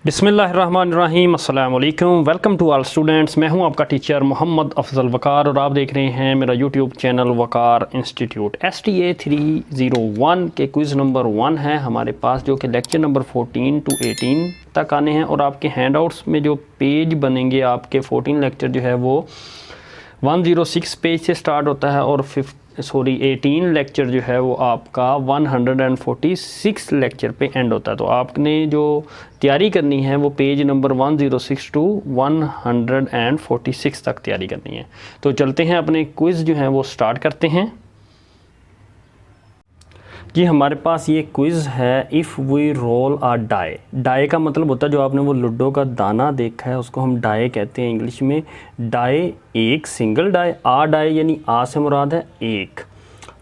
बिस्मिल्लाहिर्रहमानिर्रहीम अस्सलाम वालेकुम। Welcome to all students. मैं हूं आपका टीचर मोहम्मद अफजल वकार और आप देख रहे हैं मेरा यूट्यूब चैनल वकार इंस्टीट्यूट। STA 301 के क्विज़ नंबर 1 है हमारे पास, जो कि लेक्चर नंबर 14 टू 18 तक आने हैं। और आपके हैंडआउट्स में जो पेज बनेंगे, आपके 14 लेक्चर जो है वो 106 पेज से स्टार्ट होता है और 18 लेक्चर जो है वो आपका 146 लेक्चर पे एंड होता है। तो आपने जो तैयारी करनी है वो पेज नंबर 106 टू 146 तक तैयारी करनी है। तो चलते हैं अपने क्विज़ जो है वो स्टार्ट करते हैं। जी हमारे पास ये क्विज़ है, if we roll a die. Die का मतलब होता है, जो आपने वो लूडो का दाना देखा है उसको हम डाई कहते हैं इंग्लिश में। डाई एक सिंगल डाई, आ डाई यानी आ से मुराद है एक,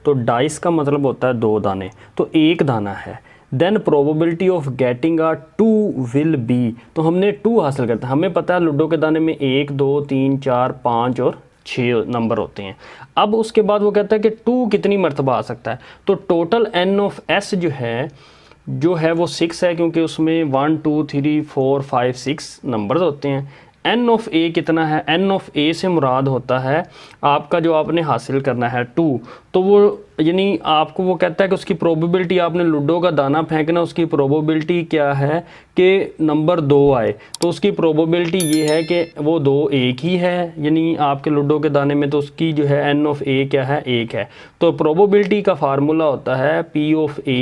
तो डाइस का मतलब होता है दो दाने, तो एक दाना है। Then probability of getting a 2 will be, तो हमने 2 हासिल करता है। हमें पता है लूडो के दाने में 1 2 3 4 5 और 6 नंबर होते हैं। अब उसके बाद वो कहता है कि 2 कितनी मरतबा आ सकता है, तो टोटल n ऑफ s जो है वो 6 है, क्योंकि उसमें 1 2 3 4 5 6 नंबर्स होते हैं। n ऑफ a कितना है, n ऑफ a से मुराद होता है आपका जो आपने हासिल करना है 2, तो वो यानी आपको वो कहता है कि उसकी प्रोबेबिलिटी, आपने लूडो का दाना फेंकना, उसकी प्रोबेबिलिटी क्या है कि नंबर 2 आए, तो उसकी प्रोबेबिलिटी ये है कि वो 2 एक ही है, यानी आपके लूडो के दाने में, तो उसकी जो है n ऑफ a क्या है, एक है। तो प्रोबेबिलिटी का फार्मूला होता है p of a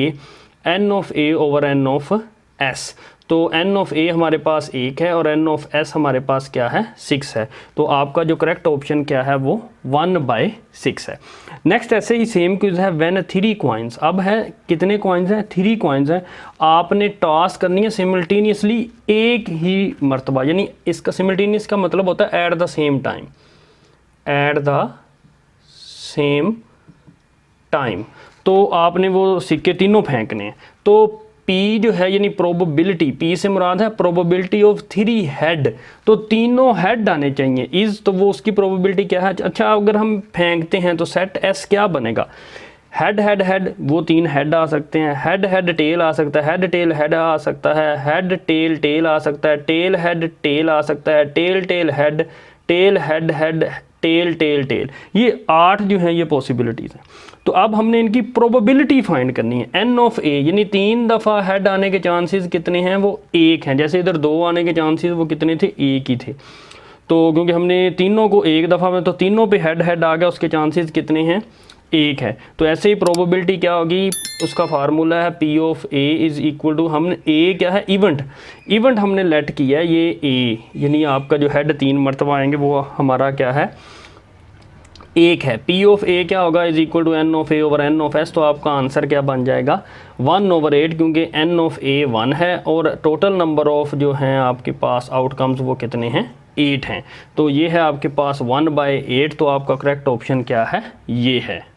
n of a over n of s। तो n ऑफ a हमारे पास 1 है और n ऑफ s हमारे पास क्या है, 6 है। तो आपका जो करेक्ट ऑप्शन क्या है वो 1/6 है। नेक्स्ट ऐसे ही सेम क्विज है, व्हेन 3 कॉइन्स। अब है कितने कॉइन्स हैं, 3 कॉइन्स हैं। आपने टॉस करनी है सिमल्टेनियसली एक ही मरतबा, यानी इसका सिमल्टेनियस का मतलब होता है at the same time, at the same time. तो आपने वो सिक्के तीनों फेंकने हैं। तो P जो है यानी प्रोबेबिलिटी, P से मुराद है प्रोबेबिलिटी ऑफ 3 हेड, तो तीनों हेड आने चाहिए। इज, तो वो उसकी प्रोबेबिलिटी क्या है। अच्छा अगर हम फेंकते हैं तो सेट S क्या बनेगा, हेड हेड हेड, वो 3 हेड आ सकते हैं। हेड हेड टेल आ सकता है, हेड टेल हेड आ सकता है, हेड टेल टेल आ सकता है, टेल हेड टेल आ सकता है, tail tail head, tail head head, tail tail tail. ये 8 जो हैं ये पॉसिबिलिटीज़ हैं। तो अब हमने इनकी प्रोबेबिलिटी फाइंड करनी है। n ऑफ a यानी 3 दफ़ा हेड आने के चांसेस कितने हैं, वो 1 हैं। जैसे इधर 2 आने के चांसेस वो कितने थे, 1 ही थे। तो क्योंकि हमने तीनों को एक दफ़ा में, तो तीनों पे हेड हेड आ गया, उसके चांसेस कितने हैं, 1 है। तो ऐसे ही प्रोबेबिलिटी क्या होगी, उसका फार्मूला है P of a is equal to, हमने a क्या है, इवेंट हमने लेट किया है ये a, यानी आपका जो हेड 3 मरतबा आएंगे वो हमारा क्या है, 1 है। P ऑफ a क्या होगा, is equal to n of a over n of s। तो आपका आंसर क्या बन जाएगा, 1/8, क्योंकि n ऑफ a 1 है और टोटल नंबर ऑफ जो हैं आपके पास आउटकम्स वो कितने हैं, 8 हैं। तो ये है आपके पास 1/8। तो आपका करेक्ट ऑप्शन क्या है, ये है।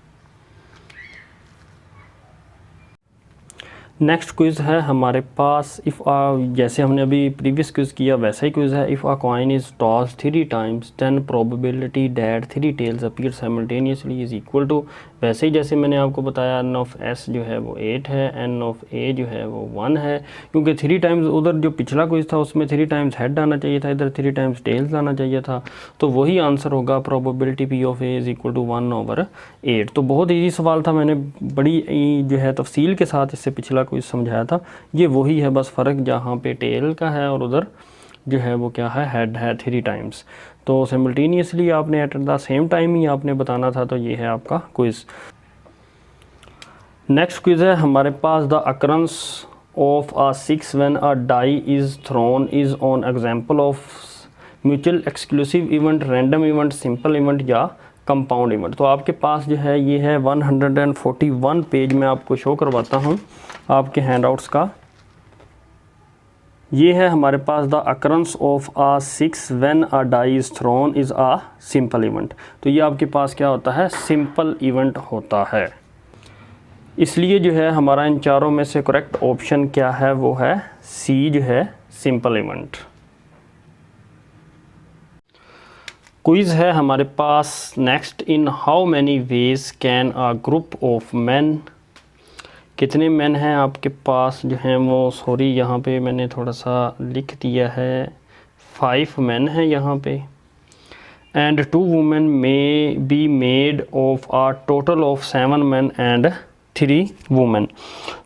नेक्स्ट क्विज़ है हमारे पास, जैसे हमने अभी प्रीवियस क्विज़ किया वैसा ही क्विज़ है। If a coin is toss 3 times then probability that 3 tails appear simultaneously is equal to, वैसे ही जैसे मैंने आपको बताया n ऑफ s जो है वो 8 है, n ऑफ a जो है वो 1 है, क्योंकि 3 टाइम्स उधर जो पिछला क्विज़ था उसमें 3 टाइम्स हेड आना चाहिए था, इधर 3 टाइम्स टेल्स आना चाहिए था। तो वही आंसर होगा, probability P of a is equal to 1/8। तो बहुत ईजी सवाल था, मैंने बड़ी जो है तफसील के साथ इससे पिछला कुछ समझाया था। ये वही है, बस फ़र्क जहाँ पे टेल का है और उधर जो है वो क्या है, हेड है 3 टाइम्स। तो सिमल्टेनियसली आपने एट द सेम टाइम ही आपने बताना था। तो ये है आपका क्विज़। नेक्स्ट क्विज़ है हमारे पास, the occurrence of a 6 when a die is thrown is on example of mutual exclusive event, random event, simple event या कंपाउंड इवेंट। तो आपके पास जो है ये है 141 पेज में आपको शो करवाता हूँ आपके हैंडआउट्स का। ये है हमारे पास, the occurrence of a 6 when a die is thrown is a simple event. तो ये आपके पास क्या होता है, सिंपल इवेंट होता है। इसलिए जो है हमारा इन चारों में से करेक्ट ऑप्शन क्या है, वो है सी जो है, सिंपल इवेंट। क्विज़ है हमारे पास next, in how many ways can a group of man कितने मैन हैं आपके पास जो हैं वो, सॉरी यहाँ पे मैंने थोड़ा सा लिख दिया है, 5 मैन हैं यहाँ पे। And 2 women may be made of a total of 7 men and 3 women.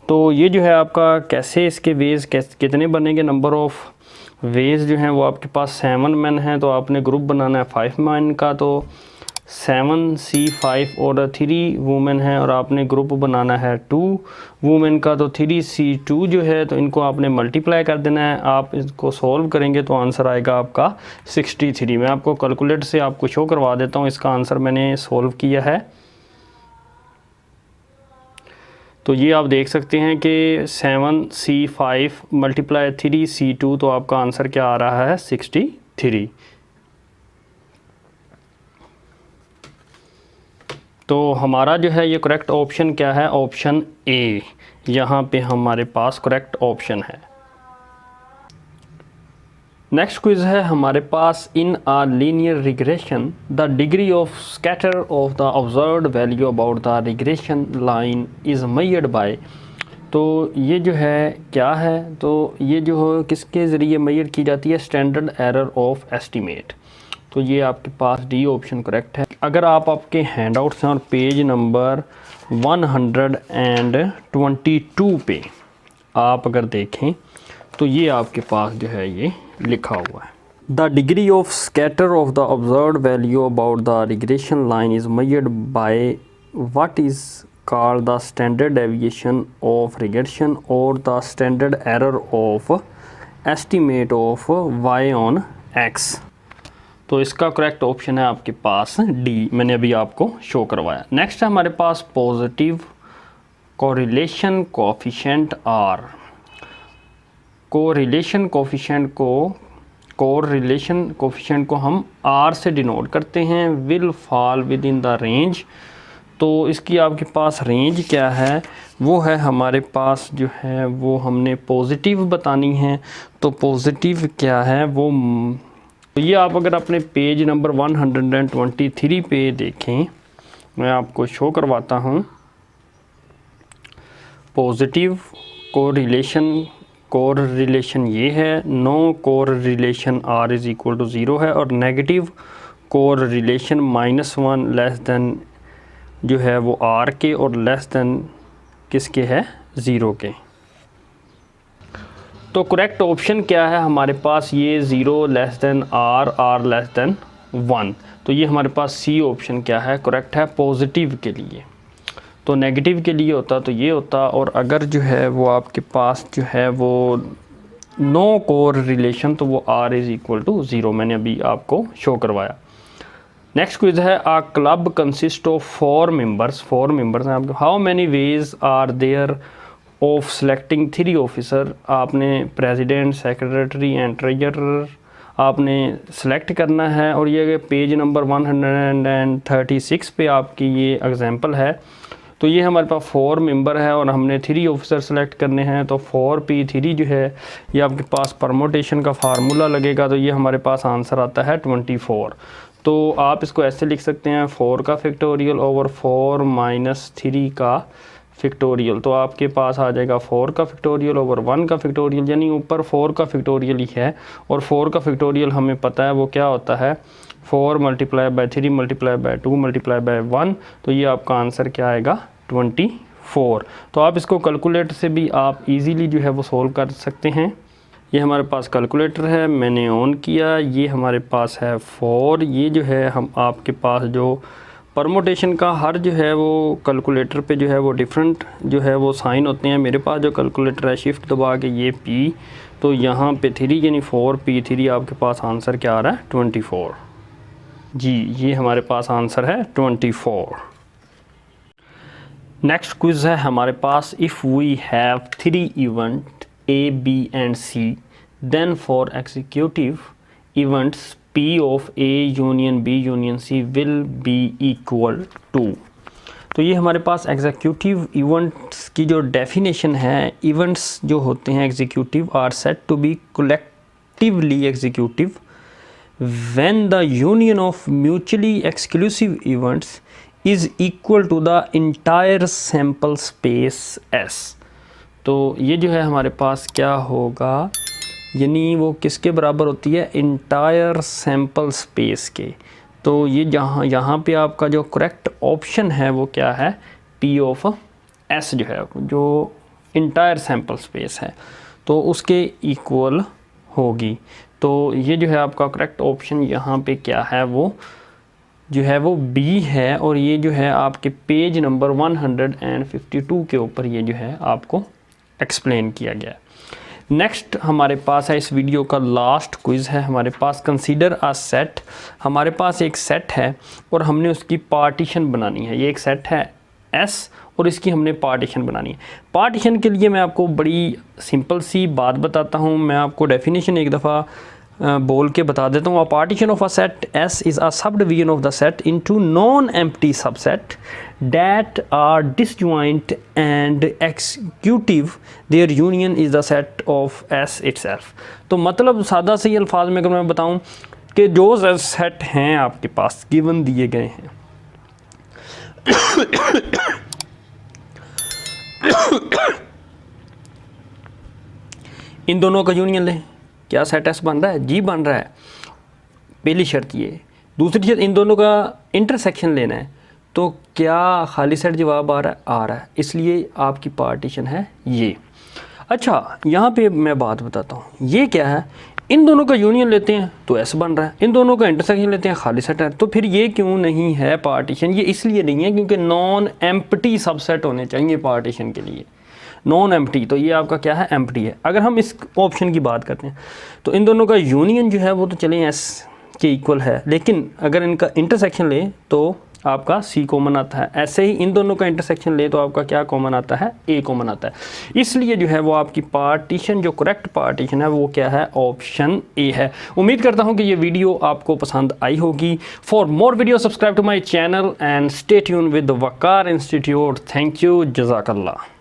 तो ये जो है आपका कैसे इसके वेज कितने बनेंगे, नंबर ऑफ वेज जो हैं वो आपके पास 7 मैन हैं, तो आपने ग्रुप बनाना है 5 मैन का, तो 7C5 और 3 वुमेन है, और आपने ग्रुप बनाना है 2 वुमेन का, तो 3C2 जो है तो इनको आपने मल्टीप्लाई कर देना है। आप इसको सॉल्व करेंगे तो आंसर आएगा आपका 63। मैं आपको कैलकुलेटर से आपको शो करवा देता हूँ, इसका आंसर मैंने सॉल्व किया है। तो ये आप देख सकते हैं कि 7C5 मल्टीप्लाई 3C2, तो आपका आंसर क्या आ रहा है 63। तो हमारा जो है ये करेक्ट ऑप्शन क्या है, ऑप्शन ए, यहाँ पे हमारे पास करेक्ट ऑप्शन है। नेक्स्ट क्विज है हमारे पास, in a linear regression the degree of scatter of the observed value about the regression line is measured by. तो ये जो है क्या है, तो ये जो है किसके ज़रिए मेजर की जाती है, स्टैंडर्ड एरर ऑफ एस्टीमेट। तो ये आपके पास डी ऑप्शन करेक्ट है। अगर आप आपके हैंडआउट्स हैं और पेज नंबर 122 पे आप अगर देखें तो ये आपके पास जो है ये लिखा हुआ है, the degree of scatter of the observed value about the regression line is measured by what is called the standard deviation of regression or the standard error of estimate of y on x। तो इसका correct option है आपके पास D, मैंने अभी आपको show करवाया। Next है हमारे पास positive correlation coefficient R. Correlation coefficient को हम आर से डिनोट करते हैं, will fall within the range. तो इसकी आपके पास रेंज क्या है, वो है हमारे पास जो है वो हमने पॉजिटिव बतानी है। तो पॉजिटिव क्या है वो, तो ये आप अगर अपने पेज नंबर 123 पे देखें, मैं आपको शो करवाता हूँ। पॉजिटिव कोरिलेशन ये है, no correlation r is equal to 0 है, और नेगेटिव कोरिलेशन -1 लेस देन जो है वो आर के और लेस देन किसके है, 0 के। तो करेक्ट ऑप्शन क्या है हमारे पास, ये 0 less than r less than 1। तो ये हमारे पास सी ऑप्शन क्या है, करेक्ट है पॉजिटिव के लिए। तो नेगेटिव के लिए होता तो ये होता, और अगर जो है वो आपके पास जो है वो नो कोरिलेशन तो वो आर इज़ इक्वल टू 0, मैंने अभी आपको शो करवाया। नेक्स्ट क्विज है, a club consist of 4 members हैं आपके, how many ways are there of selecting 3 officer. आपने प्रेसिडेंट, सेक्रेटरी एंड ट्रेजरर आपने सेलेक्ट करना है, और ये पेज नंबर 136 पे आपकी ये एग्जांपल है। तो ये हमारे पास 4 मेंबर है और हमने 3 ऑफिसर सेलेक्ट करने हैं, तो 4P3 जो है ये आपके पास परमोटेशन का फार्मूला लगेगा, तो ये हमारे पास आंसर आता है 24। तो आप इसको ऐसे लिख सकते हैं, 4 का फैक्टोरियल ओवर 4 माइनस 3 का फैक्टोरियल। तो आपके पास आ जाएगा 4 का फैक्टोरियल ओवर 1 का फैक्टोरियल, यानी ऊपर 4 का फैक्टोरियल ही है, और 4 का फैक्टोरियल हमें पता है वो क्या होता है, 4 multiply by 3 multiply by 2 multiply by 1। तो ये आपका आंसर क्या आएगा 24। तो आप इसको कैलकुलेटर से भी आप इजीली जो है वो सोल्व कर सकते हैं। ये हमारे पास कैलकुलेटर है, मैंने ऑन किया, ये हमारे पास है 4। ये जो है हम आपके पास जो परमोटेशन का हर जो है वो कैलकुलेटर पे जो है वो डिफरेंट जो है वो साइन होते हैं। मेरे पास जो कैलकुलेटर है शिफ्ट दबा के ये P, तो यहाँ पे 3 यानी 4P3 आपके पास आंसर क्या आ रहा है 24। जी ये हमारे पास आंसर है 24। नेक्स्ट क्विज है हमारे पास, if we have 3 event A, B and C, then for executive events P of A union B union C will be equal to। तो ये हमारे पास एग्जीक्यूटिव इवेंट्स की जो डेफिनेशन है, इवेंट्स जो होते हैं exhaustive are set to be collectively exhaustive when the union of mutually exclusive events is equal to the entire sample space S। तो ये जो है हमारे पास क्या होगा, यानी वो किसके बराबर होती है, इंटायर सैम्पल स्पेस के। तो ये यहाँ पे आपका जो करेक्ट ऑप्शन है वो क्या है, P ऑफ S जो है, जो इंटायर सैम्पल स्पेस है तो उसके इक्वल होगी। तो ये जो है आपका करेक्ट ऑप्शन यहाँ पे क्या है, वो जो है वो B है। और ये जो है आपके पेज नंबर 152 के ऊपर ये जो है आपको एक्सप्लेन किया गया है। नेक्स्ट हमारे पास है इस वीडियो का लास्ट क्विज़ है हमारे पास, कंसीडर अ सेट। हमारे पास एक सेट है और हमने उसकी पार्टीशन बनानी है। ये एक सेट है S और इसकी हमने पार्टीशन बनानी है। पार्टीशन के लिए मैं आपको बड़ी सिंपल सी बात बताता हूँ, मैं आपको डेफिनेशन एक दफ़ा बोल के बता देता हूँ। A partition of a set S is a sub division of the set into non empty subset that are disjoint and executive, their union is the set of S itself। तो मतलब सादा सही अल्फाज में अगर मैं बताऊं कि जो सेट हैं आपके पास गिवन दिए गए हैं इन दोनों का यूनियन लें, क्या सेट S बन रहा है, जी बन रहा है, पहली शर्त ये। दूसरी शर्त इन दोनों का इंटरसेक्शन लेना है, तो क्या खाली सेट जवाब आ रहा है, इसलिए आपकी पार्टीशन है ये। अच्छा यहाँ पे मैं बात बताता हूँ, ये क्या है, इन दोनों का यूनियन लेते हैं तो S बन रहा है, इन दोनों का इंटरसेक्शन लेते हैं खाली सेट है, तो फिर ये क्यों नहीं है पार्टीशन। ये इसलिए नहीं है क्योंकि नॉन एम्प्टी सबसेट होने चाहिए पार्टीशन के लिए, नॉन एम्प्टी। तो ये आपका क्या है, एम्प्टी है। अगर हम इस ऑप्शन की बात करते हैं तो इन दोनों का यूनियन जो है वो तो चलें S के इक्वल है, लेकिन अगर इनका इंटरसेक्शन ले तो आपका C कॉमन आता है। ऐसे ही इन दोनों का इंटरसेक्शन ले तो आपका क्या कॉमन आता है, A कॉमन आता है। इसलिए जो है वो आपकी पार्टीशन, जो करेक्ट पार्टीशन है वो क्या है, ऑप्शन A है। उम्मीद करता हूँ कि ये वीडियो आपको पसंद आई होगी। For more video subscribe to my channel and stay tune with Waqar institute. Thank you, जज़ाकल्लाह।